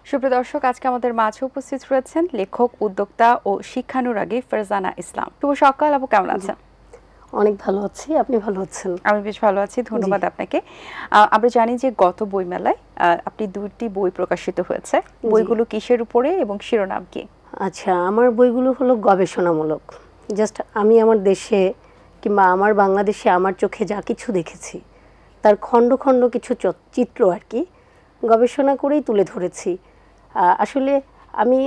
সুপ্রিয় দর্শক, আজকে আমাদের মাঝে উপস্থিত রয়েছেন লেখক, উদ্যোক্তা ও শিক্ষানুরাগী ফারজানা ইসলাম। শুভ সকাল আপু, কেমন আছেন? অনেক ভালো আছি, আপনি ভালো আছেন? আমি বেশ ভালো আছি, ধন্যবাদ আপনাকে। আমরা জানি যে গত বইমেলায় আপনি দুটি বই প্রকাশিত হয়েছে। বইগুলো কিসের উপরে এবং শিরোনাম কি? আচ্ছা, আমার বইগুলো হলো গবেষণামূলক। জাস্ট আমি আমার দেশে কিংবা আমার বাংলাদেশে আমার চোখে যা কিছু দেখেছি তার খণ্ড খণ্ড কিছু চিত্র আর কি গবেষণা করেই তুলে ধরেছি। আসলে আমি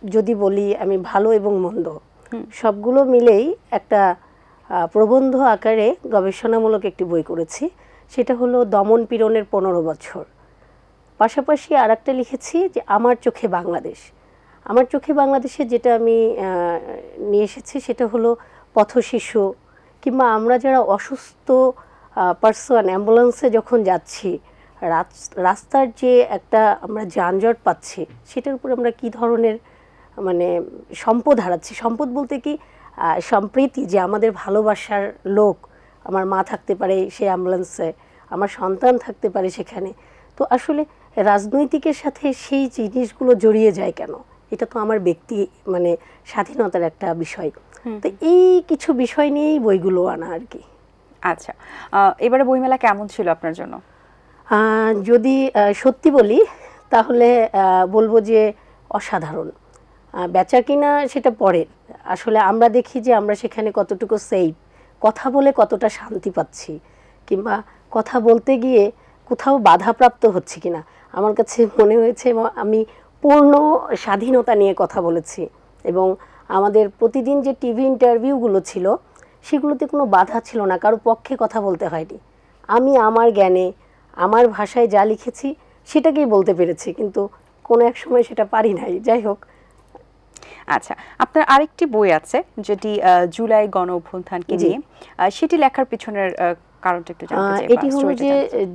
যদি বলি, আমি ভালো এবং মন্দ সবগুলো মিলেই একটা প্রবন্ধ আকারে গবেষণামূলক একটি বই করেছি। সেটা হলো দমন পীড়নের 15 বছর। পাশাপাশি আর একটা লিখেছি যে আমার চোখে বাংলাদেশ। আমার চোখে বাংলাদেশে যেটা আমি নিয়ে এসেছি সেটা হলো পথশিশু কিংবা আমরা যারা অসুস্থ পার্সন অ্যাম্বুলেন্সে যখন যাচ্ছি, রাস্তার যে একটা আমরা যানজট পাচ্ছি, সেটার উপর আমরা কী ধরনের মানে সম্পদ হারাচ্ছি। সম্পদ বলতে কি, সম্প্রীতি, যে আমাদের ভালোবাসার লোক, আমার মা থাকতে পারে সেই অ্যাম্বুলেন্সে, আমার সন্তান থাকতে পারে সেখানে। তো আসলে রাজনৈতিকের সাথে সেই জিনিসগুলো জড়িয়ে যায় কেন? এটা তো আমার ব্যক্তি মানে স্বাধীনতার একটা বিষয়। তো এই কিছু বিষয় নিয়েই বইগুলো আনা আর কি। আচ্ছা, এবারে বইমেলা কেমন ছিল আপনার জন্য? যদি সত্যি বলি তাহলে বলবো যে অসাধারণ। বেচা কিনা সেটা পরের। আসলে আমরা দেখি যে আমরা সেখানে কতটুকু সেফ, কথা বলে কতটা শান্তি পাচ্ছি, কিংবা কথা বলতে গিয়ে কোথাও বাধাপ্রাপ্ত হচ্ছে কিনা। আমার কাছে মনে হয়েছে আমি পূর্ণ স্বাধীনতা নিয়ে কথা বলেছি, এবং আমাদের প্রতিদিন যে টিভি ইন্টারভিউগুলো ছিল সেগুলোতে কোনো বাধা ছিল না, কারো পক্ষে কথা বলতে হয়নি। আমি আমার জ্ঞানে আমার ভাষায় যা লিখেছি সেটাকেই বলতে পেরেছি, কিন্তু কোনো এক সময় সেটা পারি নাই। যাই হোক। আচ্ছা, আপনার আরেকটি বই আছে যেটি জুলাই গণ অভ্যুত্থানকে নিয়ে, সেটি লেখার পিছনের কারণটা একটু জানতে চাই। এটি হলো যে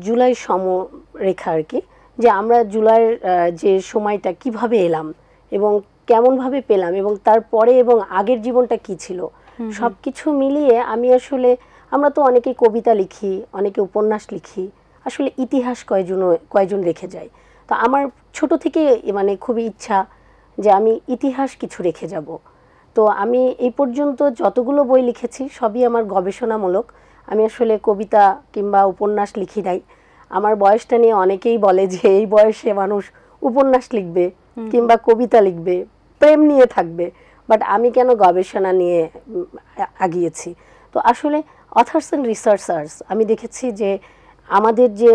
জুলাই সমরেখা আর কি, যে আমরা জুলাইয়ের যে সময়টা কিভাবে এলাম এবং কেমনভাবে পেলাম, এবং তারপরে এবং আগের জীবনটা কি ছিল, সব কিছু মিলিয়ে আমি আসলে, আমরা তো অনেকেই কবিতা লিখি, অনেকে উপন্যাস লিখি, আসলে ইতিহাস কয়জন রেখে যায়। তো আমার ছোট থেকে মানে খুবই ইচ্ছা যে আমি ইতিহাস কিছু রেখে যাব। তো আমি এই পর্যন্ত যতগুলো বই লিখেছি সবই আমার গবেষণামূলক। আমি আসলে কবিতা কিংবা উপন্যাস লিখি নাই। আমার বয়সটা নিয়ে অনেকেই বলে যে এই বয়সে মানুষ উপন্যাস লিখবে কিংবা কবিতা লিখবে, প্রেম নিয়ে থাকবে, বাট আমি কেন গবেষণা নিয়ে আগিয়েছি। তো আসলে অথার্স অ্যান্ড রিসার্চার্স আমি দেখেছি যে আমাদের যে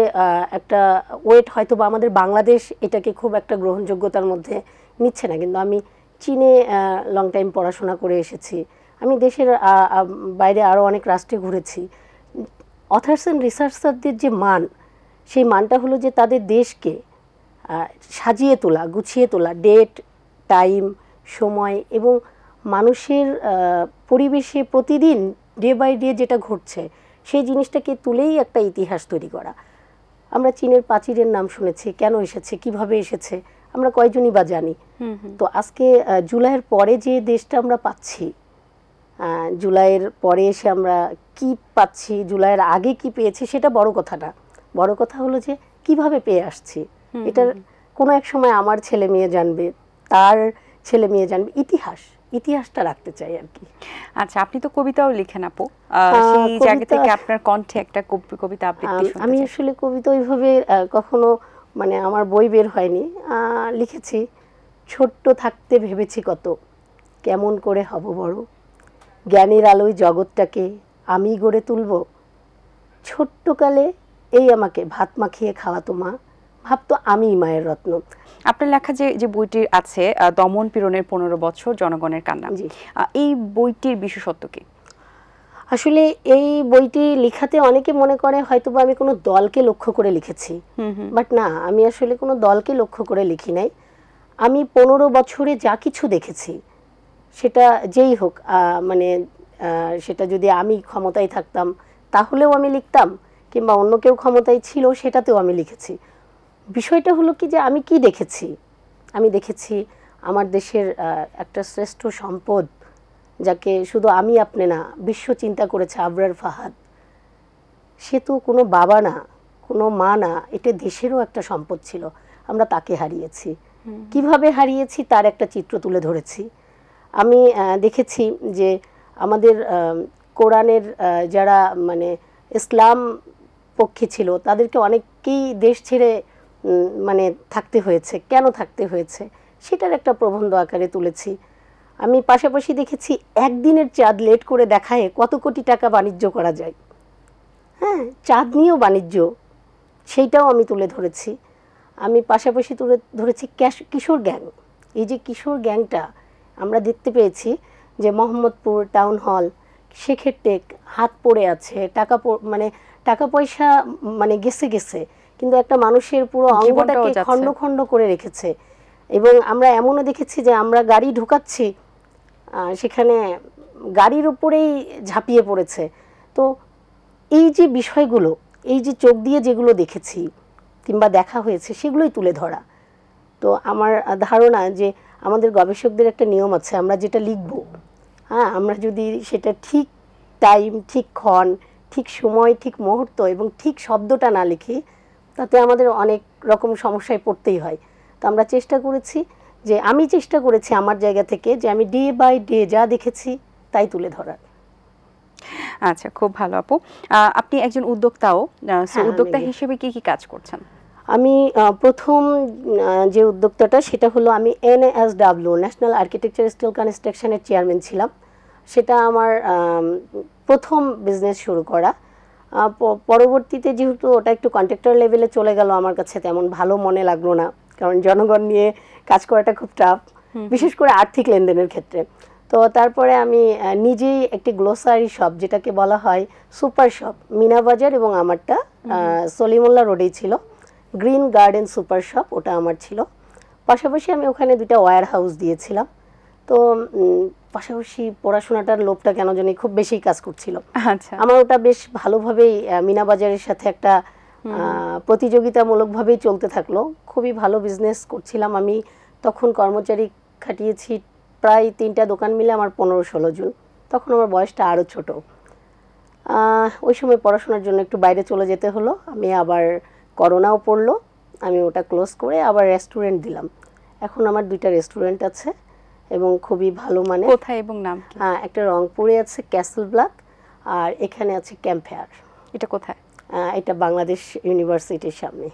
একটা ওয়েট, হয়তো বা আমাদের বাংলাদেশ এটাকে খুব একটা গ্রহণযোগ্যতার মধ্যে নিচ্ছে না, কিন্তু আমি চীনে লং টাইম পড়াশোনা করে এসেছি, আমি দেশের বাইরে আরও অনেক রাষ্ট্রে ঘুরেছি। অথার্স অ্যান্ড রিসার্চারদের যে মান, সেই মানটা হলো যে তাদের দেশকে সাজিয়ে তোলা, গুছিয়ে তোলা, ডেট, টাইম, সময় এবং মানুষের পরিবেশে প্রতিদিন ডে বাই ডে যেটা ঘটছে সেই জিনিসটাকে তুলেই একটা ইতিহাস তৈরি করা। আমরা চীনের প্রাচীরের নাম শুনেছি, কেন এসেছে, কিভাবে এসেছে, আমরা কয়জনই বা জানি। তো আজকে জুলাইয়ের পরে যে দেশটা আমরা পাচ্ছি, জুলাইয়ের পরে এসে আমরা কি পাচ্ছি, জুলাইয়ের আগে কি পেয়েছি, সেটা বড় কথা না। বড় কথা হলো যে কিভাবে পেয়ে আসছি। এটার কোনো এক সময় আমার ছেলে মেয়ে জানবে, তার ছেলে মেয়ে জানবে। ইতিহাসটা রাখতে চাই আর কি। আচ্ছা, আপনি তো কবিতাও লিখেন আপু, সেই জায়গা থেকে আপনার কণ্ঠে একটা কবিতা আবৃত্তি শুনতে চাই। আমি আসলে কবিতা ওইভাবে কখনো মানে আমার বই বের হয়নি। লিখেছি, ছোট্ট থাকতে ভেবেছি কত, কেমন করে হব বড়, জ্ঞানের আলোয় জগৎটাকে আমি গড়ে তুলব, ছোট্টকালে এই আমাকে ভাত মাখিয়ে খাওয়াতো মা, ভাবতো আমি মায়ের রত্ন। আপনার লেখা যে বইটির আছে দমন পীড়নের 15 বছর জনগণের কান্না, এই বইটির বিশেষত্ব কি? আসলে এই বইটি লেখাতে অনেকে মনে করে হয়তো বা আমি কোনো দলকে লক্ষ্য করে লিখেছি, বাট না, আমি আসলে কোনো দলকে লক্ষ্য করে লিখি নাই। আমি 15 বছরে যা কিছু দেখেছি, সেটা যেই হোক, মানে সেটা যদি আমি ক্ষমতায় থাকতাম তাহলেও আমি লিখতাম, কিংবা অন্য কেউ ক্ষমতায় ছিল সেটাতেও আমি লিখেছি। বিষয়টা হলো কি, যে আমি কি দেখেছি, আমি দেখেছি আমার দেশের একটা শ্রেষ্ঠ সম্পদ, যাকে শুধু আমি আপনি না, বিশ্ব চিন্তা করেছে, আবরার ফাহাদ। সে তো কোনো বাবা না, কোনো মা না, এটা দেশেরও একটা সম্পদ ছিল, আমরা তাকে হারিয়েছি। কিভাবে হারিয়েছি তার একটা চিত্র তুলে ধরেছি। আমি দেখেছি যে আমাদের কোরআনের যারা মানে ইসলাম পক্ষে ছিল তাদেরকে অনেককেই দেশ ছেড়ে মানে থাকতে হয়েছে। কেন থাকতে হয়েছে সেটার একটা প্রবন্ধ আকারে তুলেছি। আমি পাশাপাশি দেখেছি একদিনের চাঁদ লেট করে দেখায় কত কোটি টাকা বাণিজ্য করা যায়। হ্যাঁ, চাঁদ নিয়েও বাণিজ্য, সেইটাও আমি তুলে ধরেছি। আমি পাশাপাশি তুলে ধরেছি কিশোর গ্যাং। এই যে কিশোর গ্যাংটা আমরা দেখতে পেয়েছি যে মোহাম্মদপুর টাউন হল, শেখের টেক হাত পড়ে আছে, মানে টাকা পয়সা মানে গেছে গেছে, কিন্তু একটা মানুষের পুরো অঙ্গটাকে খণ্ড খণ্ড করে রেখেছে। এবং আমরা এমনও দেখেছি যে আমরা গাড়ি ঢুকাচ্ছি, সেখানে গাড়ির উপরেই ঝাঁপিয়ে পড়েছে। তো এই যে বিষয়গুলো, এই যে চোখ দিয়ে যেগুলো দেখেছি কিংবা দেখা হয়েছে সেগুলোই তুলে ধরা। তো আমার ধারণা যে আমাদের গবেষকদের একটা নিয়ম আছে, আমরা যেটা লিখব, হ্যাঁ, আমরা যদি সেটা ঠিক টাইম, ঠিক ক্ষণ, ঠিক সময়, ঠিক মুহূর্ত এবং ঠিক শব্দটা না লিখি, তাতে আমাদের অনেক রকম সমস্যায় পড়তেই হয়। তো আমরা চেষ্টা করেছি যে, আমি চেষ্টা করেছি আমার জায়গা থেকে যে আমি ডে বাই ডে যা দেখেছি তাই তুলে ধরার। আচ্ছা, খুব ভালো আপু। আপনি একজন উদ্যোক্তাও, উদ্যোক্তা হিসেবে কি কি কাজ করছেন? আমি প্রথম যে উদ্যোক্তাটা সেটা হলো আমি NASW ন্যাশনাল আর্কিটেকচার স্টিল কনস্ট্রাকশনের চেয়ারম্যান ছিলাম। সেটা আমার প্রথম বিজনেস শুরু করা। পরবর্তীতে যেহেতু ওটা একটু কন্ট্রাক্টর লেভেলে চলে গেল, আমার কাছে তেমন ভালো মনে লাগলো না, কারণ জনগণ নিয়ে কাজ করাটা খুব টাফ, বিশেষ করে আর্থিক লেনদেনের ক্ষেত্রে। তো তারপরে আমি নিজেই একটি গ্লোসারি শপ, যেটাকে বলা হয় সুপার শপ, মিনা বাজার এবং আমারটা সলিমুল্লাহ রোডেই ছিল, গ্রিন গার্ডেন সুপার শপ, ওটা আমার ছিল। পাশাপাশি আমি ওখানে দুটা ওয়্যার হাউস দিয়েছিলাম। তো পাশাপাশি পড়াশোনাটার লোভটা কেন জানি খুব বেশি কাজ করছিল। আচ্ছা, আমার ওটা বেশ ভালোভাবেই মিনা বাজারের সাথে একটা প্রতিযোগিতামূলকভাবেই চলতে থাকলো। খুবই ভালো বিজনেস করছিলাম আমি। তখন কর্মচারী খাটিয়েছি প্রায় 3টা দোকান মিলে আমার 15-16 জন। তখন আমার বয়সটা আরও ছোট। ওই সময় পড়াশোনার জন্য একটু বাইরে চলে যেতে হলো। আমি আবার করোনাও পড়লো, আমি ওটা ক্লোজ করে আবার রেস্টুরেন্ট দিলাম। এখন আমার 2টা রেস্টুরেন্ট আছে এবং খুবই ভালো মানে। কোথায় এবং নাম কি? একটা রংপুরে আছে ক্যাসেল ব্ল্যাক, আর এখানে আছে ক্যাম্প ফেয়ার। এটা কোথায়? এটা বাংলাদেশ ইউনিভার্সিটির সামনে।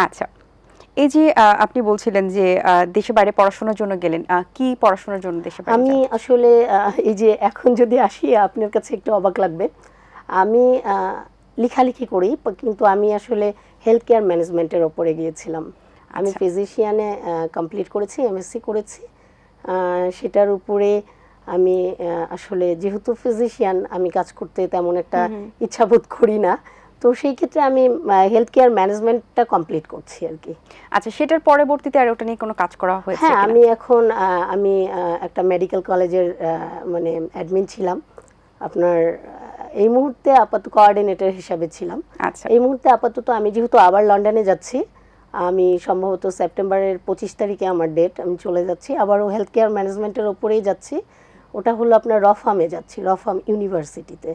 আচ্ছা, এই যে আপনি বলছিলেন যে দেশে বাইরে পড়াশোনার জন্য গেলেন, কি পড়াশোনার জন্য দেশে বাইরে? আমি আসলে এই যে এখন যদি আসি আপনার কাছে একটু অবাক লাগবে, আমি লেখালেখি করি, কিন্তু আমি আসলে হেলথ কেয়ার ম্যানেজমেন্টের ওপরে গিয়েছিলাম। আমি ফিজিশিয়ানে কমপ্লিট করেছি, MSc করেছি। সেটার উপরে আমি আসলে যেহেতু ফিজিশিয়ান, আমি কাজ করতে তেমন একটা ইচ্ছাবোধ করি না, তো সেই ক্ষেত্রে আমি হেলথ কেয়ার ম্যানেজমেন্টটা কমপ্লিট করছি আর কি। আচ্ছা, সেটার পরবর্তীতে আর ওটা নিয়ে কোনো কাজ করা হয়েছে? হ্যাঁ, আমি এখন আমি একটা মেডিকেল কলেজের মানে অ্যাডমিন ছিলাম। আপনার এই মুহূর্তে আপাতত কোঅর্ডিনেটর হিসাবে ছিলাম। আচ্ছা, এই মুহূর্তে আপাতত আমি যেহেতু আবার লন্ডনে যাচ্ছি, আমি সম্ভবত সেপ্টেম্বরের 25 তারিখে আমার ডেট, আমি চলে যাচ্ছি আবারও হেলথ কেয়ার ম্যানেজমেন্টের ওপরেই যাচ্ছি। ওটা হলো আপনার রফামে যাচ্ছি, রফাম ইউনিভার্সিটিতে।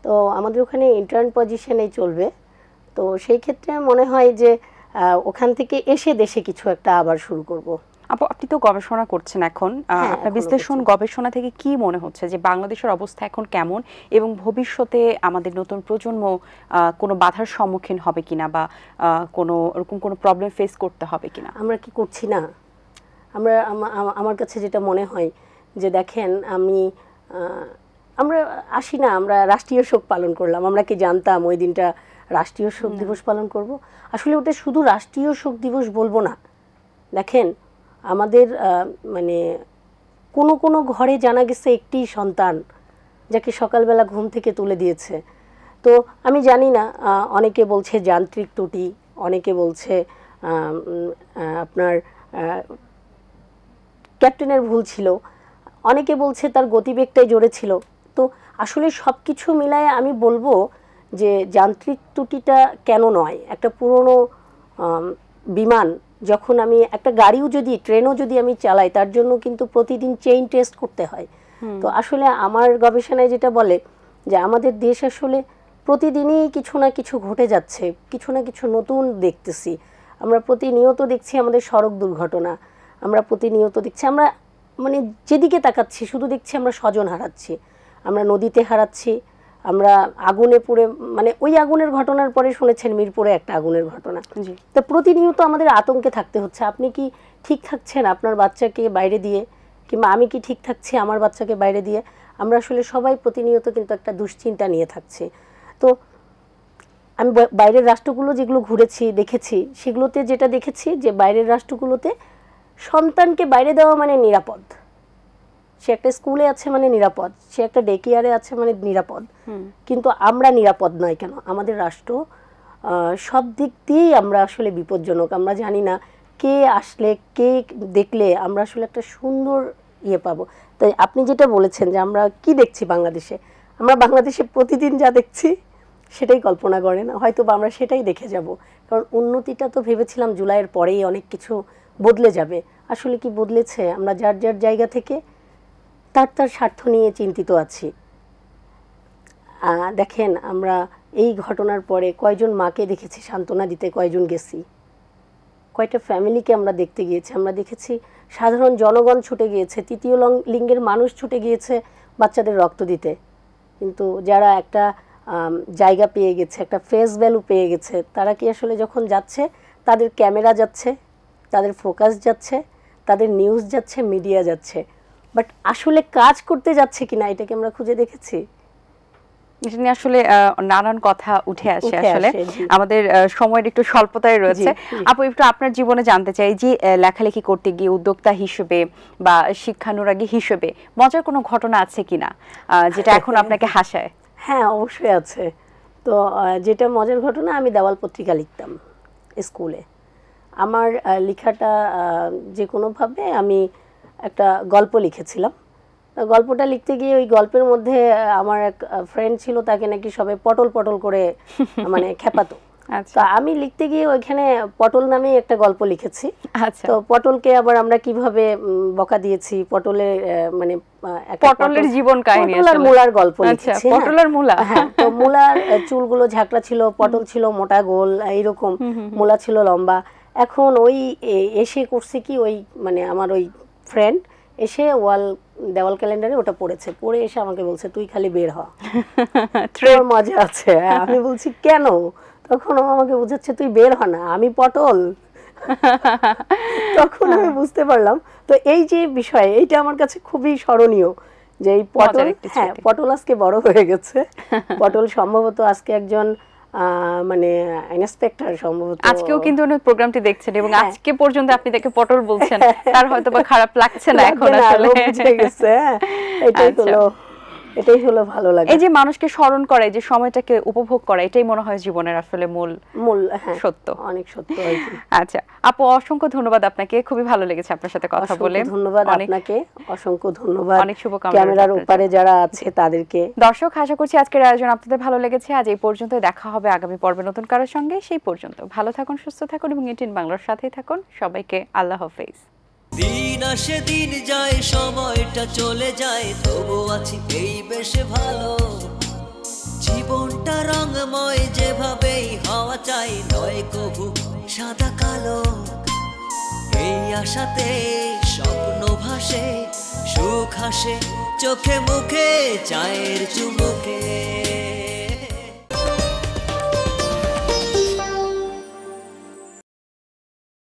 তো আমাদের ওখানে ইন্টার্ন পজিশনেই চলবে। তো সেই ক্ষেত্রে মনে হয় যে ওখান থেকে এসে দেশে কিছু একটা আবার শুরু করব। আপু, আপনি তো গবেষণা করছেন এখন, আপনার বিশ্লেষণ গবেষণা থেকে কি মনে হচ্ছে যে বাংলাদেশের অবস্থা এখন কেমন এবং ভবিষ্যতে আমাদের নতুন প্রজন্ম কোনো বাধার সম্মুখীন হবে কিনা বা কোনো এরকম কোনো প্রবলেম ফেস করতে হবে কিনা? আমরা কি করছি না? আমার কাছে যেটা মনে হয় যে দেখেন, আমরা আসি না, আমরা রাষ্ট্রীয় শোক পালন করলাম। আমরা কি জানতাম ওই দিনটা রাষ্ট্রীয় শোক দিবস পালন করব? আসলে ওটা শুধু রাষ্ট্রীয় শোক দিবস বলবো না। দেখেন, আমাদের মানে কোনো ঘরে জানা গেছে একটি সন্তান যাকে সকালবেলা ঘুম থেকে তুলে দিয়েছে। তো আমি জানি না, অনেকে বলছে যান্ত্রিক ত্রুটি, অনেকে বলছে আপনার ক্যাপ্টেনের ভুল ছিল, অনেকে বলছে তার গতিবেগটাই জোরে ছিল। তো আসলে সব কিছু মিলায় আমি বলবো যে যান্ত্রিক ত্রুটিটা কেন নয়, একটা পুরনো বিমান, যখন আমি একটা গাড়িও যদি, ট্রেনও যদি আমি চালাই, তার জন্য কিন্তু প্রতিদিন চেইন টেস্ট করতে হয়। তো আসলে আমার গবেষণায় যেটা বলে যে আমাদের দেশ আসলে প্রতিদিনই কিছু না কিছু ঘটে যাচ্ছে, কিছু না কিছু নতুন দেখতেছি। আমরা প্রতিনিয়ত দেখছি আমাদের সড়ক দুর্ঘটনা, আমরা প্রতিনিয়ত দেখছি, আমরা মানে যেদিকে তাকাচ্ছি শুধু দেখছি আমরা স্বজন হারাচ্ছি, আমরা নদীতে হারাচ্ছি, আমরা আগুনে পুড়ে, মানে ওই আগুনের ঘটনার পরে শুনেছেন মিরপুরে একটা আগুনের ঘটনা। তো প্রতিনিয়ত আমাদের আতঙ্কে থাকতে হচ্ছে। আপনি কি ঠিক থাকছেন আপনার বাচ্চাকে বাইরে দিয়ে, কিংবা আমি কি ঠিক থাকছি আমার বাচ্চাকে বাইরে দিয়ে? আমরা আসলে সবাই প্রতিনিয়ত কিন্তু একটা দুশ্চিন্তা নিয়ে থাকছি। তো আমি বাইরের রাষ্ট্রগুলো যেগুলো ঘুরেছি দেখেছি, সেগুলোতে যেটা দেখেছি যে বাইরের রাষ্ট্রগুলোতে সন্তানকে বাইরে দেওয়া মানে নিরাপদ। সে একটা স্কুলে আছে মানে নিরাপদ, সে একটা ডে কেয়ারে আছে মানে নিরাপদ। কিন্তু আমরা নিরাপদ নয় কেন? আমাদের রাষ্ট্র সব দিক দিয়েই আমরা আসলে বিপজ্জনক। আমরা জানি না কে আসলে, কে দেখলে আমরা আসলে একটা সুন্দর ইয়ে পাবো। তাই আপনি যেটা বলেছেন যে আমরা কি দেখছি বাংলাদেশে, আমরা বাংলাদেশে প্রতিদিন যা দেখছি সেটাই কল্পনা করেন, হয়তো বা আমরা সেটাই দেখে যাব। কারণ উন্নতিটা তো ভেবেছিলাম জুলাইয়ের পরেই অনেক কিছু বদলে যাবে। আসলে কি বদলেছে? আমরা যার যার জায়গা থেকে তার তার স্বার্থ নিয়ে চিন্তিত আছি। দেখেন, আমরা এই ঘটনার পরে কয়জন মাকে দেখেছি সান্ত্বনা দিতে, কয়জন গেছি, কয়টা ফ্যামিলিকে আমরা দেখতে গিয়েছি। আমরা দেখেছি সাধারণ জনগণ ছুটে গিয়েছে, তৃতীয় লিঙ্গের মানুষ ছুটে গিয়েছে বাচ্চাদের রক্ত দিতে। কিন্তু যারা একটা জায়গা পেয়ে গেছে, একটা ফেস ভ্যালু পেয়ে গেছে, তারা কি আসলে যখন যাচ্ছে তাদের ক্যামেরা যাচ্ছে, তাদের ফোকাস যাচ্ছে, তাদের নিউজ যাচ্ছে, মিডিয়া যাচ্ছে, বাট আসলে কাজ করতে যাচ্ছে কিনা এটাকে আমরা খুঁজে দেখেছি? এটা নিয়ে আসলে নানান কথা উঠে আসে। আসলে আমাদের সময়ের একটু স্বল্পতায় রয়েছে। আপু, একটু আপনার জীবনে জানতে চাই যে লেখালেখি করতে গিয়ে উদ্যোক্তা হিসেবে বা শিক্ষানুরাগী হিসেবে মজার কোনো ঘটনা আছে কিনা যেটা এখন আপনাকে হাসায়? হ্যাঁ, অবশ্যই আছে। তো যেটা মজার ঘটনা, আমি দেওয়াল পত্রিকা লিখতাম স্কুলে। আমার লেখাটা যে কোনোভাবে আমি একটা গল্প লিখেছিলাম। গল্পটা লিখতে গিয়ে ওই গল্পের মধ্যে আমার এক ফ্রেন্ড ছিল, তাকে নাকি সবাই পটল পটল করে মানে খেপাতো। তো আমি লিখতে গিয়ে ওইখানে পটল নামে একটা গল্প লিখেছি। তো পটলকে আবার আমরা কিভাবে বকা দিয়েছি, পটলের মানে পটলের জীবন কাহিনী, পটল আর মূলার গল্প লিখেছি। পটল আর মূলা, হ্যাঁ। তো মূলার চুলগুলো ঝাঁকড়া ছিল, পটল ছিল মোটা গোল এইরকম, মূলা ছিল লম্বা। এখন ওই এসে করছে কি, ওই মানে আমার ওই ফ্রেন্ড এসে দেওয়াল ক্যালেন্ডারে ওটা পড়েছে, পড়ে এসে আমাকে বলছে তুই খালি বের হ, তোর মজা আছে। আমি বলছি কেন? তখন ও আমাকে বুঝাচ্ছে তুই বের হ না, আমি পটল। তখন আমি বুঝতে পারলাম। তো এই যে বিষয়, এইটা আমার কাছে খুবই স্মরণীয় যে এই পটল, হ্যাঁ, পটল আজকে বড় হয়ে গেছে। পটল সম্ভবত আজকে একজন মানে ইন্সপেক্টর, সম্ভবত আজকেও কিন্তু উনি প্রোগ্রামটি দেখছেন এবং আজকে পর্যন্ত আপনি তাকে পটল বলছেন, তার হয়তো বা খারাপ লাগছে না এখন আসলে। এটাই হলো ভালো লাগে। এই যে মানুষকে স্মরণ করা, যে সময়টাকে উপভোগ করা, এটাই মনে হয় জীবনের আসলে মূল সত্য। অনেক সত্য। আচ্ছা আপু, অসংখ্য ধন্যবাদ আপনাকে, খুবই ভালো লেগেছে আপনার সাথে কথা বলে। ধন্যবাদ আপনাকে, অসংখ্য ধন্যবাদ। অনেক শুভকামনা ক্যামেরার উপরে যারা আছে তাদেরকে। দর্শক, আশা করছি আজকের আয়োজন আপনাদের ভালো লেগেছে। আজ এই পর্যন্ত, দেখা হবে আগামী পর্বে নতুন কারোর সঙ্গে। সেই পর্যন্ত ভালো থাকুন, সুস্থ থাকুন এবং এটিএন বাংলার সাথেই থাকুন। সবাইকে আল্লাহ হাফেজ। দিন আসে দিন যায়, সময়টা চলে যায়, তবু আছি এই বেশ ভালো। জীবনটা রঙময়, যেভাবেই হওয়া চাই, নয় কবু সাদা কালো। এই আশাতে স্বপ্ন ভাসে, সুখ হাসে চোখে মুখে, চায়ের চুমুকে।